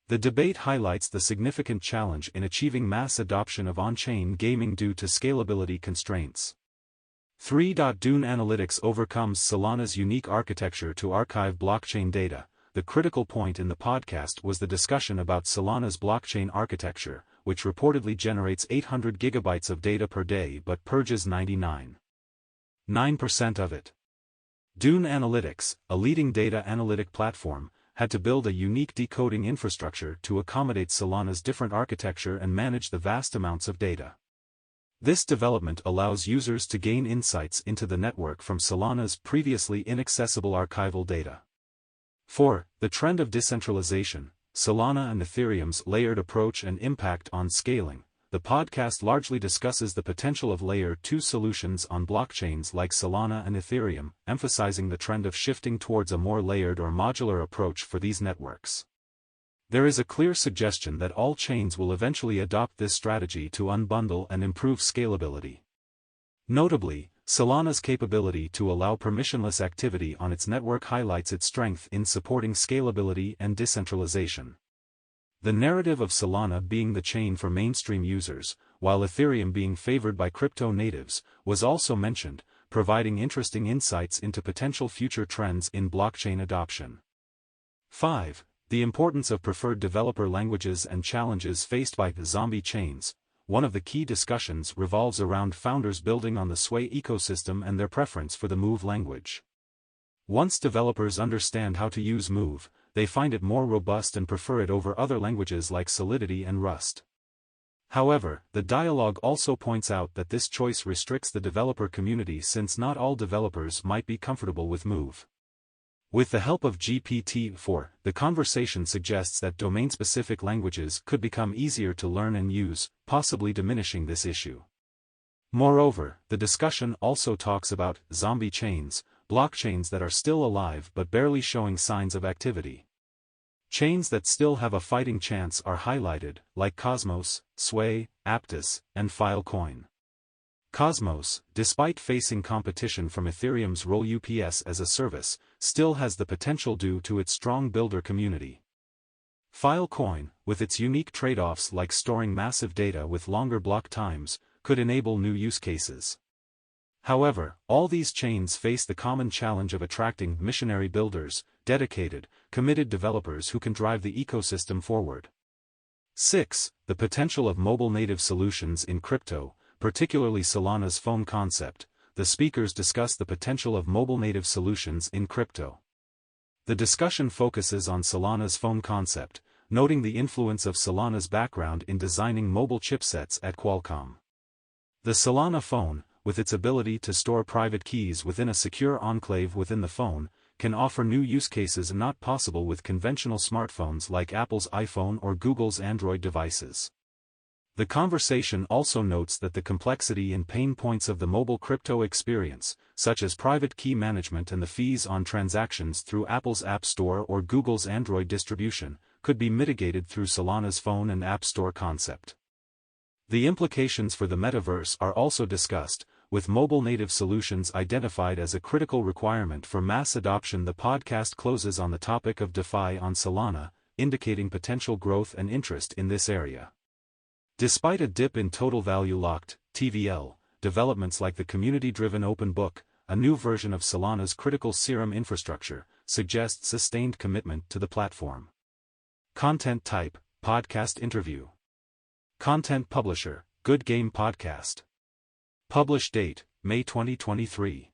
The debate highlights the significant challenge in achieving mass adoption of on-chain gaming due to scalability constraints. 3. Dune Analytics overcomes Solana's unique architecture to archive blockchain data. The critical point in the podcast was the discussion about Solana's blockchain architecture, which reportedly generates 800 gigabytes of data per day but purges 99.9% of it. Dune Analytics, a leading data analytic platform, had to build a unique decoding infrastructure to accommodate Solana's different architecture and manage the vast amounts of data. This development allows users to gain insights into the network from Solana's previously inaccessible archival data. 4. The trend of decentralization, Solana and Ethereum's layered approach and impact on scaling. The podcast largely discusses the potential of Layer 2 solutions on blockchains like Solana and Ethereum, emphasizing the trend of shifting towards a more layered or modular approach for these networks. There is a clear suggestion that all chains will eventually adopt this strategy to unbundle and improve scalability. Notably, Solana's capability to allow permissionless activity on its network highlights its strength in supporting scalability and decentralization. The narrative of Solana being the chain for mainstream users, while Ethereum being favored by crypto natives, was also mentioned, providing interesting insights into potential future trends in blockchain adoption. 5. The importance of preferred developer languages and challenges faced by zombie chains. One of the key discussions revolves around founders building on the Sway ecosystem and their preference for the Move language. Once developers understand how to use Move, they find it more robust and prefer it over other languages like Solidity and Rust. However, the dialogue also points out that this choice restricts the developer community since not all developers might be comfortable with Move. With the help of GPT-4, the conversation suggests that domain-specific languages could become easier to learn and use, possibly diminishing this issue. Moreover, the discussion also talks about zombie chains, blockchains that are still alive but barely showing signs of activity. Chains that still have a fighting chance are highlighted, like Cosmos, Sway, Aptos, and Filecoin. Cosmos, despite facing competition from Ethereum's Roll UPS as a service, still has the potential due to its strong builder community. Filecoin, with its unique trade-offs like storing massive data with longer block times, could enable new use cases. However, all these chains face the common challenge of attracting missionary builders, dedicated, committed developers who can drive the ecosystem forward. 6. The potential of mobile-native solutions in crypto, particularly Solana's phone concept. The speakers discuss the potential of mobile-native solutions in crypto. The discussion focuses on Solana's phone concept, noting the influence of Solana's background in designing mobile chipsets at Qualcomm. The Solana phone, with its ability to store private keys within a secure enclave within the phone, can offer new use cases not possible with conventional smartphones like Apple's iPhone or Google's Android devices. The conversation also notes that the complexity and pain points of the mobile crypto experience, such as private key management and the fees on transactions through Apple's App Store or Google's Android distribution, could be mitigated through Solana's phone and App Store concept. The implications for the metaverse are also discussed, with mobile-native solutions identified as a critical requirement for mass adoption. The podcast closes on the topic of DeFi on Solana, indicating potential growth and interest in this area. Despite a dip in total value locked, TVL, developments like the community-driven Open Book, a new version of Solana's critical Serum infrastructure, suggest sustained commitment to the platform. Content type, podcast interview. Content publisher, Good Game Podcast. Publish date, May 2023.